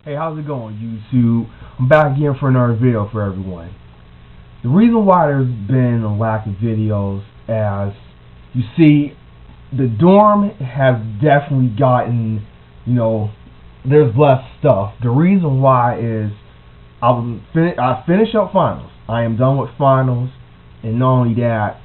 Hey, how's it going, YouTube? I'm back again for another video for everyone. The reason why there's been a lack of videos, as you see, the dorm has definitely gotten, there's less stuff. The reason why is I finished up finals. I am done with finals, and not only that,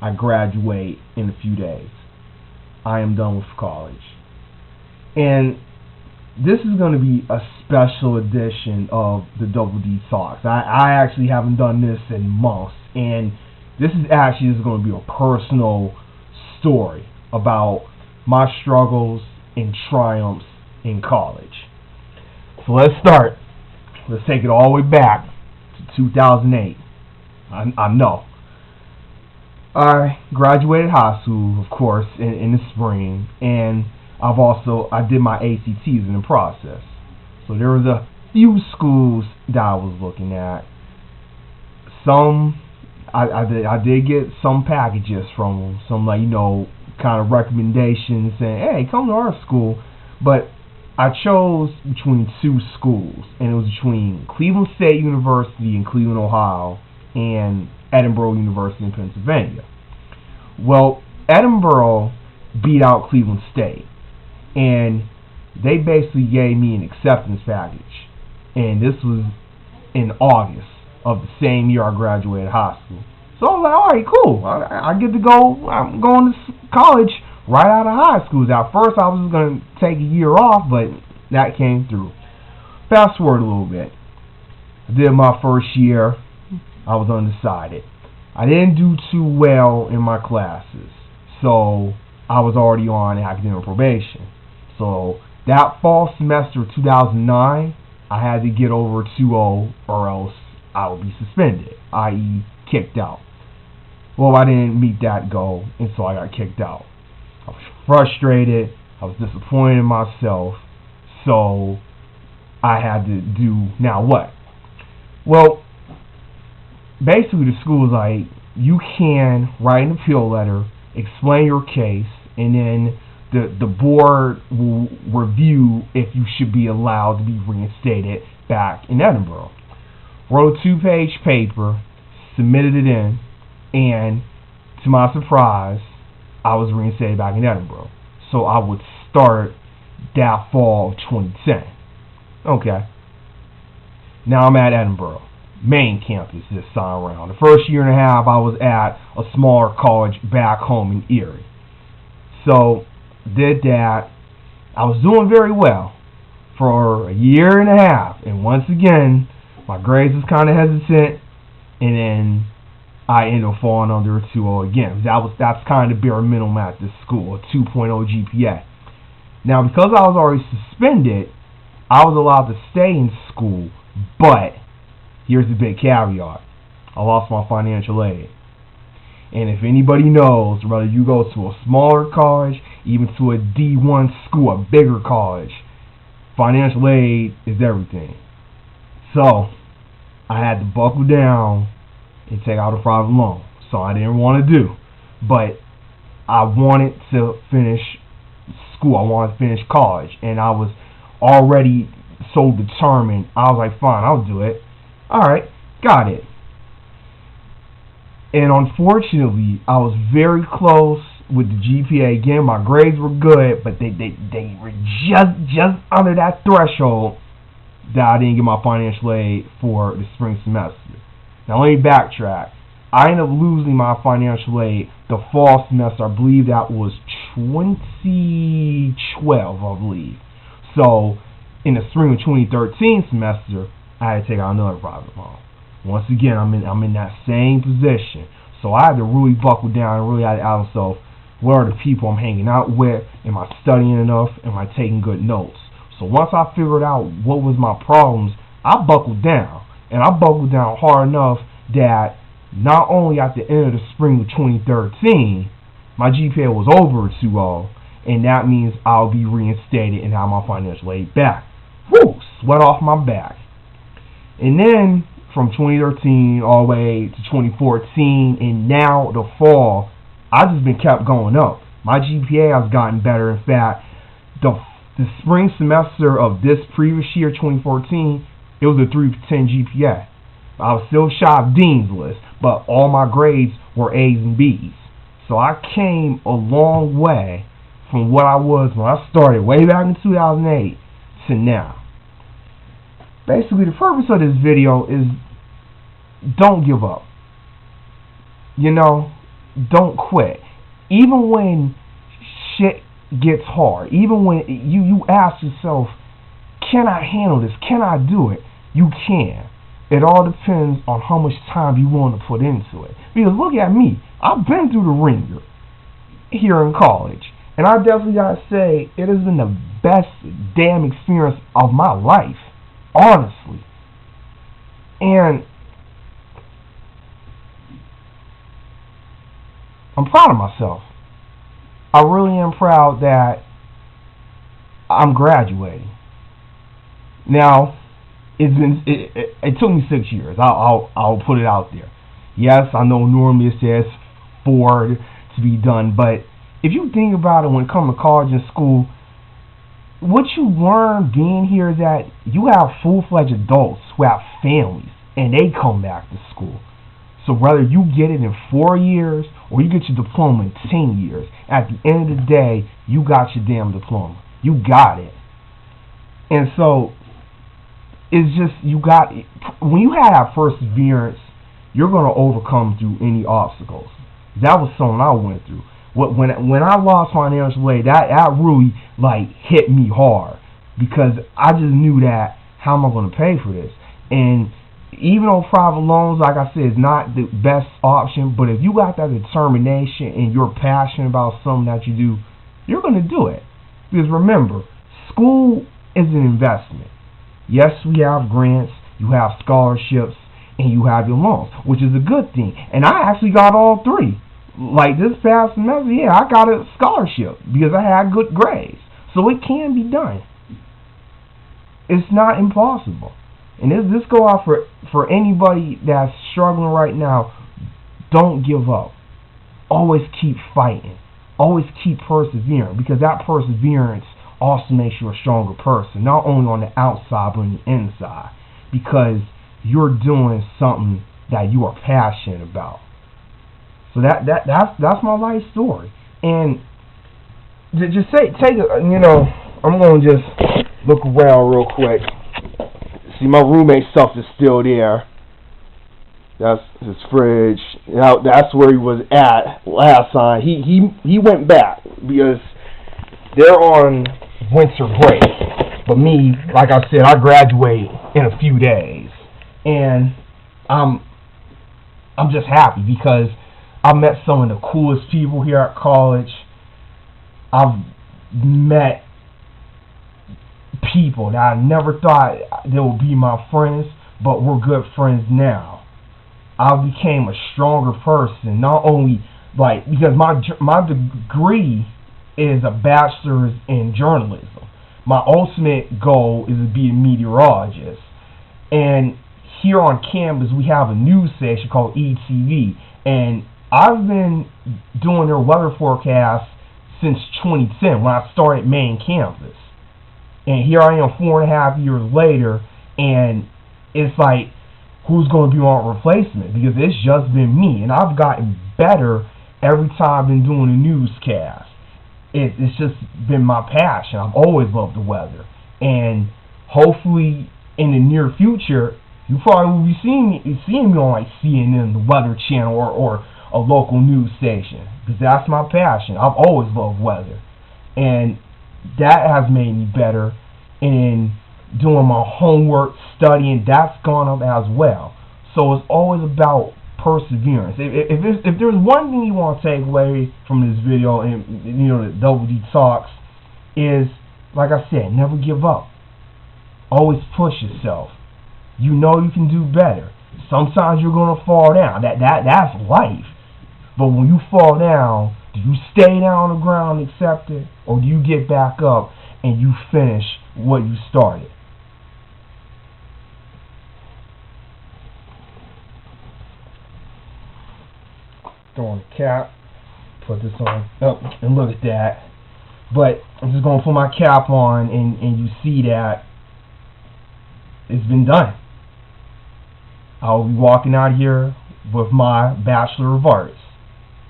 I graduate in a few days. I am done with college. And this is going to be a special edition of the DoubleD Talks. I actually haven't done this in months, and this is going to be a personal story about my struggles and triumphs in college. So let's start. Let's take it all the way back to 2008. I know. I graduated high school, of course, in the spring, and I did my ACTs in the process. So there was a few schools that I was looking at. I did get some packages from them, some kind of recommendations saying, hey, come to our school. But I chose between two schools, and it was between Cleveland State University in Cleveland, Ohio, and Edinboro University in Pennsylvania. Well, Edinboro beat out Cleveland State, and they basically gave me an acceptance package. And this was in August of the same year I graduated high school. So I was like, all right, cool. I get to go. I'm going to college right out of high school. At first, I was just going to take a year off, but that came through. Fast forward a little bit. I did my first year. I was undecided. I didn't do too well in my classes, so I was already on academic probation. So that fall semester of 2009, I had to get over 2.0 or else I would be suspended, i.e. kicked out. Well, I didn't meet that goal, and so I got kicked out. I was frustrated. I was disappointed in myself. So I had to do, now what? Well, basically the school was like, you can write an appeal letter, explain your case, and then the board will review if you should be allowed to be reinstated back in Edinboro. Wrote a 2-page paper, submitted it in, and to my surprise, I was reinstated back in Edinboro. So I would start that fall of 2010. Okay. Now I'm at Edinboro, main campus this time around. The first year and a half I was at a smaller college back home in Erie. So did that. I was doing very well for a year and a half, and once again my grades was kind of hesitant, and then I ended up falling under a 2.0 again. That's kind of bare minimum at this school, a 2.0 GPA. Now, because I was already suspended, I was allowed to stay in school, but here's the big caveat. I lost my financial aid. And if anybody knows, whether you go to a smaller college, even to a D1 school, a bigger college, financial aid is everything. So I had to buckle down and take out a private loan. So I didn't want to do. But I wanted to finish school. I wanted to finish college. And I was already so determined. I was like, fine, I'll do it. Alright, got it. And unfortunately, I was very close with the GPA. Again, my grades were good, but they were just under that threshold that I didn't get my financial aid for the spring semester. Now let me backtrack. I ended up losing my financial aid the fall semester. I believe that was 2012, I believe. So in the spring of 2013 semester, I had to take out another private loan. Once again, I'm in that same position. So I had to really buckle down and really had to ask myself, what are the people I'm hanging out with? Am I studying enough? Am I taking good notes? So once I figured out what was my problems, I buckled down. And I buckled down hard enough that not only at the end of the spring of 2013, my GPA was over 2.0, and that means I'll be reinstated and have my financial aid back. Woo! Sweat off my back. And then from 2013 all the way to 2014 and now the fall, I've just been kept going up. My GPA has gotten better. In fact, the the spring semester of this previous year, 2014, it was a 310 GPA. I was still shy of Dean's List, but all my grades were A's and B's. So I came a long way from what I was when I started way back in 2008 to now. Basically, the purpose of this video is don't give up. You know, don't quit. Even when shit gets hard, even when you ask yourself, can I handle this? Can I do it? You can. It all depends on how much time you want to put into it. Because look at me. I've been through the ringer here in college. And I definitely got to say, it has been the best damn experience of my life. Honestly. And I'm proud of myself. I really am proud that I'm graduating. Now, it took me 6 years. I'll put it out there. Yes, I know normally it says 4 to be done, but if you think about it, when it comes to college and school, what you learn being here is that you have full-fledged adults who have families, and they come back to school. So whether you get it in 4 years or you get your diploma in 10 years, at the end of the day, you got your damn diploma. You got it. And so it's just, when you have that perseverance, you're going to overcome through any obstacles. That was something I went through. When I lost financial aid, that really hit me hard, because I just knew that, how am I going to pay for this? And even though private loans, like I said, is not the best option, but if you got that determination and you're passionate about something that you do, you're going to do it. Because remember, school is an investment. Yes, we have grants, you have scholarships, and you have your loans, which is a good thing. And I actually got all three. Like this past semester, yeah, I got a scholarship because I had good grades. So it can be done. It's not impossible. And this go out for anybody that's struggling right now. Don't give up. Always keep fighting. Always keep persevering, because that perseverance also makes you a stronger person, not only on the outside but on the inside, because you're doing something that you are passionate about. So that's my life story. And just I'm going to just look around real quick. See, my roommate's stuff is still there. That's his fridge. Now that's where he was at last time. He went back because they're on winter break. But me, like I said, I graduate in a few days, and I'm just happy because I met some of the coolest people here at college. I've met people that I never thought they would be my friends, but we're good friends now. I became a stronger person, not only because my degree is a bachelor's in journalism. My ultimate goal is to be a meteorologist. And here on campus we have a news station called ETV, and I've been doing their weather forecast since 2010 when I started main campus. And here I am 4.5 years later, and it's like, who's going to be my replacement? Because it's just been me, and I've gotten better every time I've been doing a newscast. It's just been my passion. I've always loved the weather. And hopefully in the near future, you probably will be seeing me on CNN, the Weather Channel, or a local news station, because that's my passion. I've always loved weather, and that has made me better. In doing my homework, studying, that's gone up as well. So it's always about perseverance. If there's one thing you want to take away from this video, and the DoubleD talks, is, like I said, never give up. Always push yourself. You know you can do better. Sometimes you're gonna fall down. That's life. But when you fall down, do you stay down on the ground and accept it, or do you get back up and you finish what you started? Throw on the cap, put this on, and look at that. But I'm just going to put my cap on, and you see that it's been done. I'll be walking out here with my Bachelor of Arts,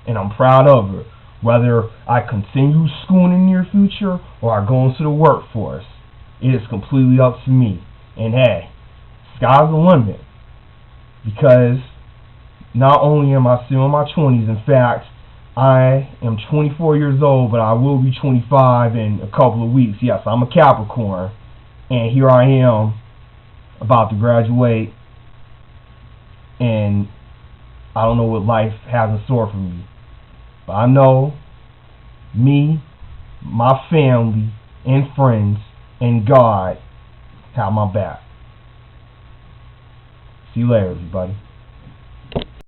and I'm proud of it. Whether I continue school in the near future or I go into the workforce, it is completely up to me. And hey, sky's the limit. Because not only am I still in my 20s, in fact, I am 24 years old, but I will be 25 in a couple of weeks. Yes, I'm a Capricorn, and here I am about to graduate, and I don't know what life has in store for me. But I know me, my family, and friends, and God have my back. See you later, everybody.